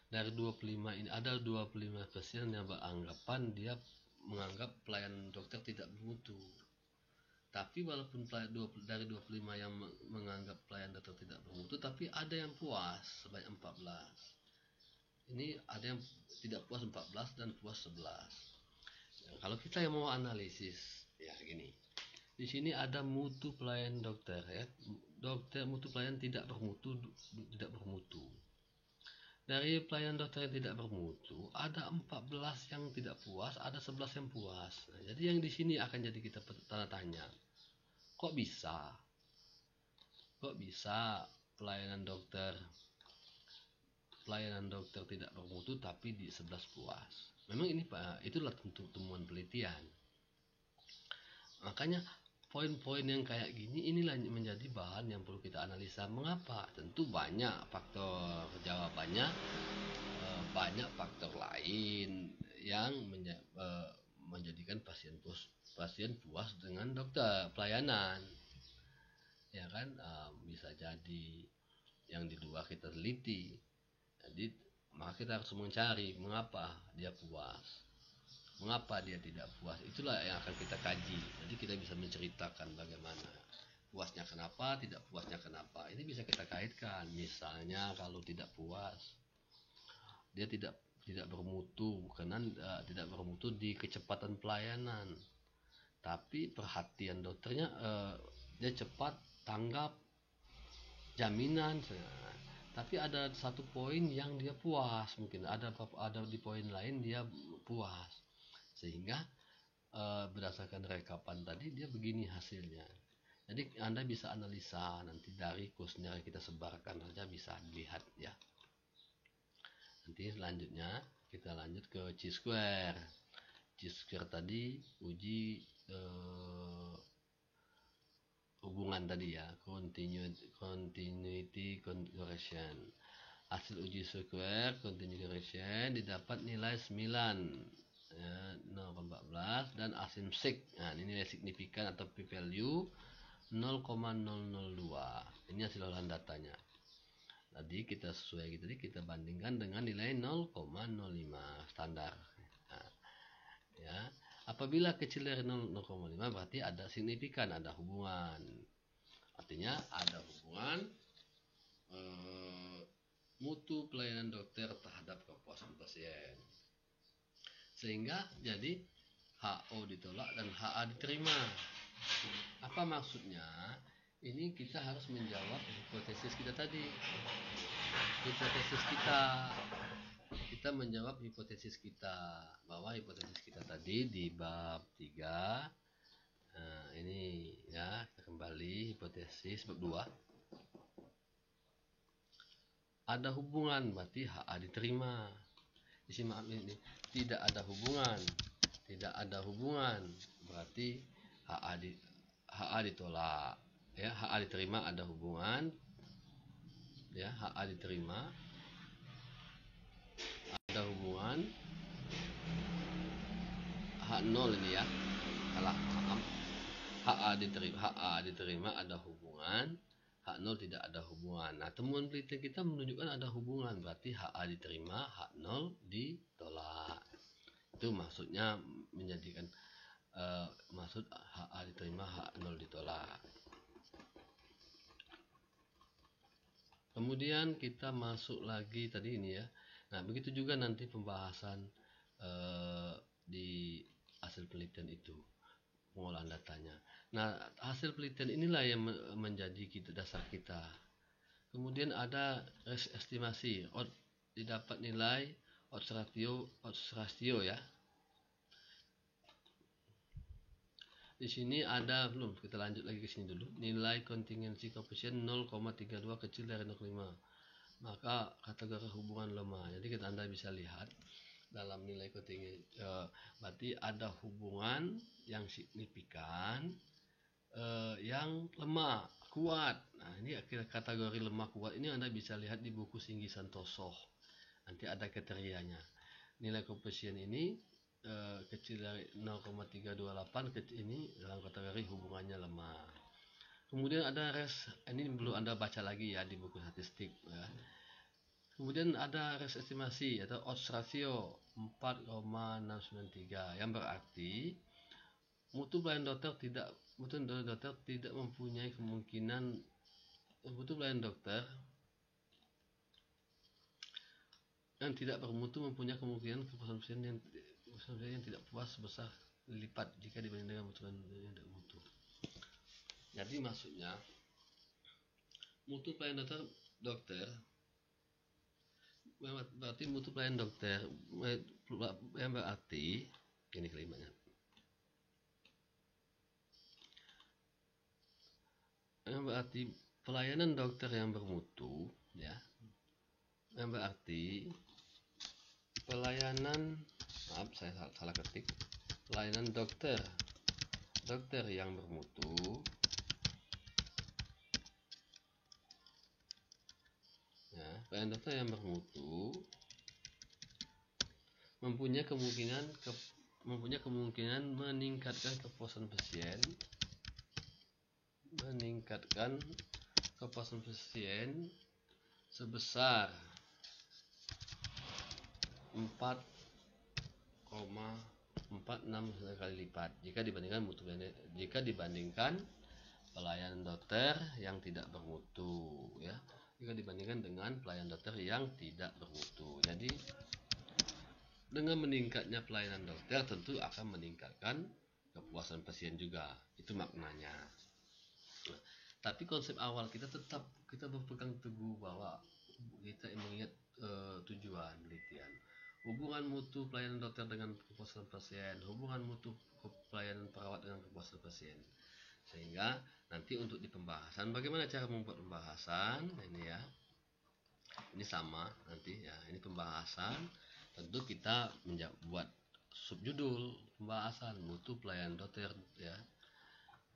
dari 25 ini ada 25 pasien yang beranggapan dia menganggap pelayanan dokter tidak bermutu. Tapi walaupun dari 25 yang menganggap pelayanan dokter tidak bermutu, tapi ada yang puas sebanyak 14. Ini ada yang tidak puas 14 dan puas 11. Kalau kita yang mau analisis, ya gini. Di sini ada mutu pelayanan dokter ya. Mutu pelayanan tidak bermutu. Dari pelayanan dokter yang tidak bermutu, ada 14 yang tidak puas, ada 11 yang puas. Nah, jadi yang di sini akan jadi kita tanda tanya. Kok bisa pelayanan dokter tidak bermutu tapi di 11 puas? Memang ini itulah temuan penelitian. Makanya poin-poin yang kayak gini inilah menjadi bahan yang perlu kita analisa. Mengapa? Tentu banyak faktor jawabannya, banyak faktor lain yang menjadikan pasien puas dengan dokter pelayanan, ya kan. Bisa jadi yang di luar kita teliti. Jadi maka kita harus mencari mengapa dia puas, mengapa dia tidak puas. Itulah yang akan kita kaji. Jadi kita bisa menceritakan bagaimana puasnya kenapa, tidak puasnya kenapa. Ini bisa kita kaitkan. Misalnya kalau tidak puas, dia tidak bermutu karena tidak bermutu di kecepatan pelayanan, tapi perhatian dokternya dia cepat tanggap jaminan. Tapi ada satu poin yang dia puas, mungkin ada di poin lain dia puas, sehingga berdasarkan rekapan tadi dia begini hasilnya. Jadi Anda bisa analisa nanti dari kuesioner yang kita sebarkan saja bisa dilihat ya. Nanti selanjutnya kita lanjut ke chi-square. Chi-square tadi uji hubungan tadi ya, continuity correction. Hasil uji square continuity correction didapat nilai 9 ya, 0,14 dan asymptotic. Nah, ini nilai signifikan atau p-value 0,002. Ini hasil olahan datanya. Tadi kita sesuai tadi kita bandingkan dengan nilai 0,05 standar. Nah, ya. Apabila kecil dari 0,5 berarti ada signifikan, ada hubungan. Artinya ada hubungan mutu pelayanan dokter terhadap kepuasan pasien. Sehingga jadi HO ditolak dan HA diterima. Apa maksudnya? Ini kita harus menjawab hipotesis kita tadi. Hipotesis kita menjawab hipotesis kita, bahwa hipotesis kita tadi di bab 3. Nah, ini ya, kita kembali hipotesis bab 2. Ada hubungan berarti HA diterima. Disimak ini, tidak ada hubungan. Tidak ada hubungan berarti HA ditolak. Ya, HA diterima, ada hubungan. Ya, HA diterima, ada hubungan. H0 ini ya, salah, maaf. HA diterima ada hubungan, H0 tidak ada hubungan. Nah, temuan penelitian kita menunjukkan ada hubungan, berarti HA diterima, H0 ditolak. Itu maksudnya menjadikan maksud HA diterima, H0 ditolak. Kemudian kita masuk lagi tadi ini ya. Nah, begitu juga nanti pembahasan di hasil penelitian itu, pengolahan datanya. Nah, hasil penelitian inilah yang menjadi dasar kita. Kemudian ada estimasi, didapat nilai odds ratio ya. Di sini ada, belum, kita lanjut lagi ke sini dulu. Nilai contingency coefficient 0,32 kecil dari 0,5. Maka kategori hubungan lemah. Jadi Anda bisa lihat dalam nilai contingency, berarti ada hubungan yang signifikan, yang lemah, kuat. Nah, ini kategori lemah kuat ini Anda bisa lihat di buku Singgi Santoso. Nanti ada kriterianya. Nilai koefisien ini kecil dari 0,328 ini dalam kategori hubungannya lemah. Kemudian ada ini perlu Anda baca lagi ya di buku statistik ya. Kemudian ada res estimasi atau odds ratio 4,693 yang berarti mutu pelayanan dokter tidak mempunyai kemungkinan, mutu pelayanan dokter yang tidak bermutu mempunyai kemungkinan kepuasan pasien yang tidak puas sebesar lipat jika dibandingkan dengan mutu yang tidak mutu. Jadi maksudnya mutu pelayanan dokter berarti mutu pelayanan dokter yang berarti ini kalimatnya, yang berarti pelayanan dokter yang bermutu ya, yang berarti pelayanan, maaf saya salah ketik, pelayanan dokter yang bermutu ya, pelayanan dokter yang bermutu mempunyai kemungkinan meningkatkan kepuasan pasien sebesar 4,46 kali lipat jika dibandingkan pelayanan dokter yang tidak bermutu ya, jika dibandingkan dengan pelayanan dokter yang tidak bermutu. Jadi dengan meningkatnya pelayanan dokter tentu akan meningkatkan kepuasan pasien juga, itu maknanya. Nah, tapi konsep awal kita tetap kita berpegang teguh bahwa kita mengingat tujuan penelitian, hubungan mutu pelayanan dokter dengan kepuasan pasien, hubungan mutu pelayanan perawat dengan kepuasan pasien. Sehingga nanti untuk di pembahasan, bagaimana cara membuat pembahasan ini ya, ini sama nanti ya, ini pembahasan tentu kita buat subjudul pembahasan mutu pelayanan dokter, ya,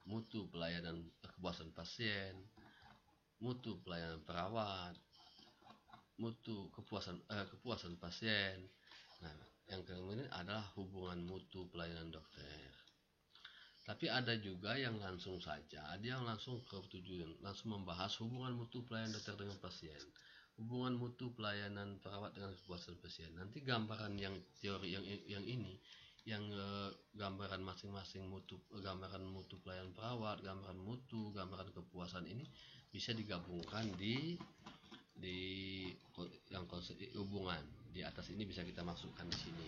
mutu pelayanan kepuasan pasien, mutu pelayanan perawat, mutu kepuasan pasien. Nah, yang kemudian adalah hubungan mutu pelayanan dokter. Tapi ada juga yang langsung saja, dia langsung ke tujuan, langsung membahas hubungan mutu pelayanan dokter dengan pasien, hubungan mutu pelayanan perawat dengan kepuasan pasien. Nanti gambaran yang teori yang ini, yang gambaran masing-masing mutu, gambaran mutu pelayanan perawat, gambaran mutu, gambaran kepuasan ini bisa digabungkan di yang konsep hubungan di atas ini bisa kita masukkan di sini.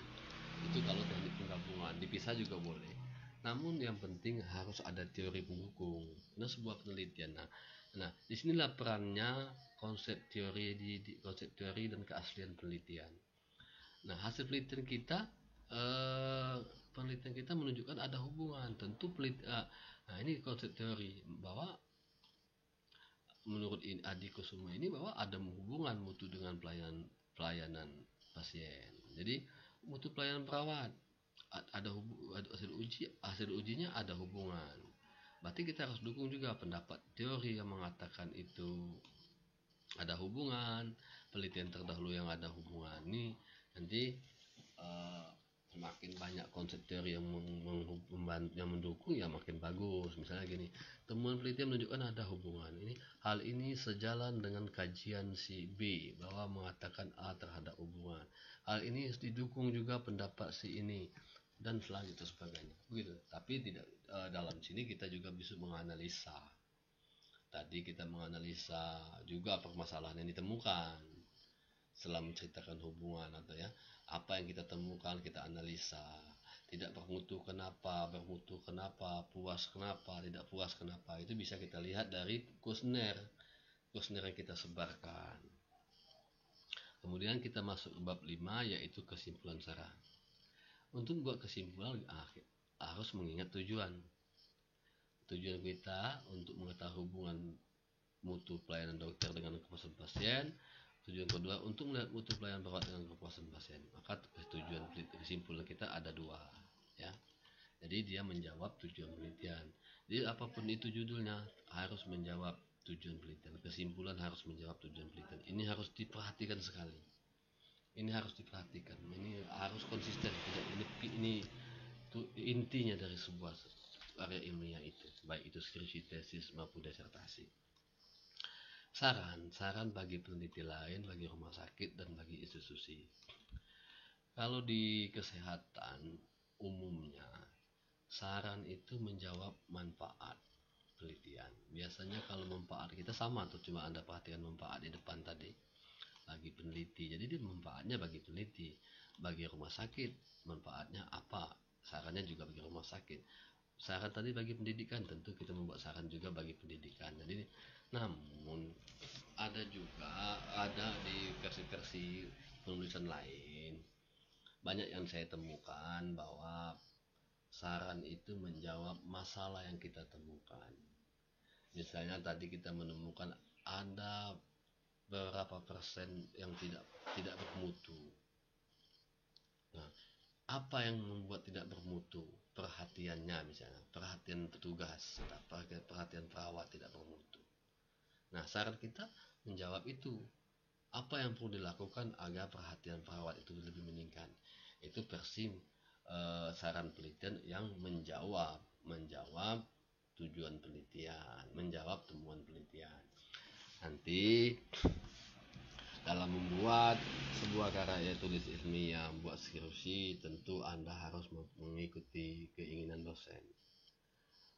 Itu kalau teknik penggabungan, dipisah juga boleh. Namun yang penting harus ada teori pendukung. Nah, sebuah penelitian. Nah, disinilah perannya konsep teori konsep teori dan keaslian penelitian. Nah, hasil penelitian kita menunjukkan ada hubungan. Tentu nah, ini konsep teori bahwa menurut Adi Kusuma ini bahwa ada hubungan mutu dengan pelayanan pasien. Jadi mutu pelayanan perawat ada hasil ujinya ada hubungan. Berarti kita harus dukung juga pendapat teori yang mengatakan itu ada hubungan, penelitian terdahulu yang ada hubungan. Ini nanti semakin banyak konsep teori yang mendukung, ya makin bagus. Misalnya gini, temuan penelitian menunjukkan ada hubungan ini, hal ini sejalan dengan kajian si B bahwa mengatakan A terhadap hubungan, hal ini didukung juga pendapat si ini, dan selanjutnya sebagainya begitu. Tapi tidak, dalam sini kita juga bisa menganalisa. Tadi kita menganalisa juga permasalahan yang ditemukan setelah menceritakan hubungan, atau ya apa yang kita temukan kita analisa. Tidak bermutu kenapa, bermutu kenapa, puas kenapa, tidak puas kenapa, itu bisa kita lihat dari kuesioner yang kita sebarkan. Kemudian kita masuk ke bab 5, yaitu kesimpulan saran. Untuk buat kesimpulan harus mengingat tujuan kita untuk mengetahui hubungan mutu pelayanan dokter dengan kepuasan pasien. Tujuan kedua untuk melihat mutu pelayanan perawat dengan kepuasan pasien. Maka tujuan kesimpulan kita ada dua, ya. Jadi dia menjawab tujuan penelitian. Jadi apapun itu judulnya harus menjawab tujuan penelitian. Kesimpulan harus menjawab tujuan penelitian. Ini harus diperhatikan sekali. Ini harus diperhatikan. Ini harus konsisten. Ini intinya dari sebuah karya ilmiah itu, baik itu skripsi, tesis maupun disertasi. Saran bagi peneliti lain, bagi rumah sakit dan bagi institusi. Kalau di kesehatan umumnya, saran itu menjawab manfaat penelitian. Biasanya kalau manfaat kita sama tuh, cuma Anda perhatikan manfaat di depan tadi bagi peneliti. Jadi dia manfaatnya bagi peneliti, bagi rumah sakit manfaatnya apa? Sarannya juga bagi rumah sakit. Saran tadi bagi pendidikan, tentu kita membuat saran juga bagi pendidikan. Jadi namun ada juga di versi-versi penulisan lain banyak yang saya temukan bahwa saran itu menjawab masalah yang kita temukan. Misalnya tadi kita menemukan ada berapa persen yang tidak bermutu. Nah, apa yang membuat tidak bermutu? Perhatiannya, misalnya perhatian petugas, perhatian perawat tidak bermutu. Nah, saran kita menjawab itu. Apa yang perlu dilakukan agar perhatian perawat itu lebih meningkat? Itu versi saran penelitian yang menjawab tujuan penelitian, menjawab temuan penelitian. Nanti dalam membuat sebuah karya tulis ilmiah, membuat skripsi, tentu Anda harus mengikuti keinginan dosen.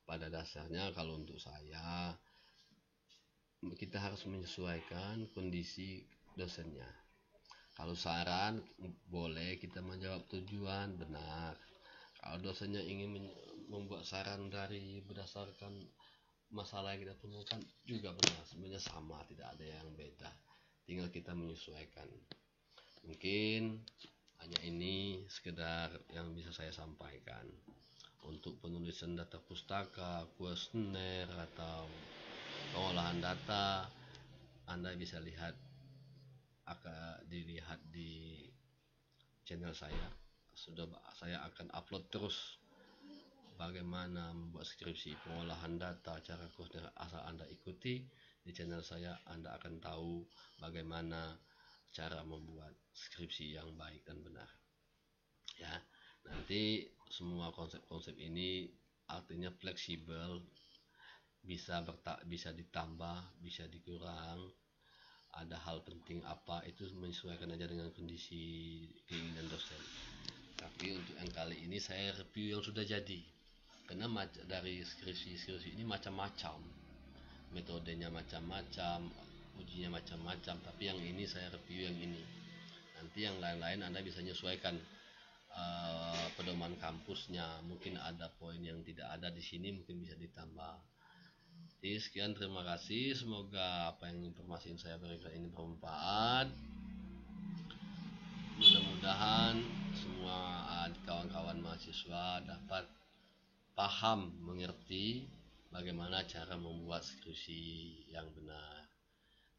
Pada dasarnya kalau untuk saya, kita harus menyesuaikan kondisi dosennya. Kalau saran boleh kita menjawab tujuan, benar. Kalau dosennya ingin membuat saran dari berdasarkan masalah yang kita temukan, juga benar. Sebenarnya sama, tidak ada yang beda, tinggal kita menyesuaikan. Mungkin hanya ini sekedar yang bisa saya sampaikan. Untuk penulisan data pustaka, kuesioner atau pengolahan data, Anda bisa dilihat di channel saya, saya akan upload terus bagaimana membuat skripsi, pengolahan data, cara kursnya. Asal Anda ikuti di channel saya, Anda akan tahu bagaimana cara membuat skripsi yang baik dan benar. Ya, nanti semua konsep-konsep ini artinya fleksibel, bisa ditambah, bisa dikurang. Ada hal penting apa itu menyesuaikan aja dengan kondisi keinginan dosen. Tapi untuk yang kali ini saya review yang sudah jadi, karena dari skripsi ini macam-macam, metodenya macam-macam, ujinya macam-macam, tapi yang ini saya review yang ini. Nanti yang lain-lain Anda bisa menyesuaikan pedoman kampusnya, mungkin ada poin yang tidak ada di sini, mungkin bisa ditambah. Jadi sekian, terima kasih, semoga apa yang informasi yang saya berikan ini bermanfaat. Mudah-mudahan semua kawan-kawan mahasiswa dapat paham, mengerti bagaimana cara membuat skripsi yang benar.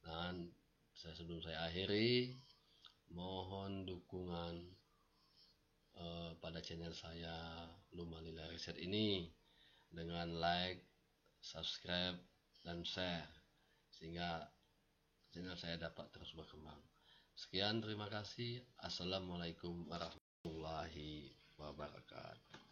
Dan sebelum saya akhiri, mohon dukungan pada channel saya Lumalila Riset ini dengan like, subscribe, dan share, sehingga channel saya dapat terus berkembang. Sekian, terima kasih. Assalamualaikum warahmatullahi wabarakatuh.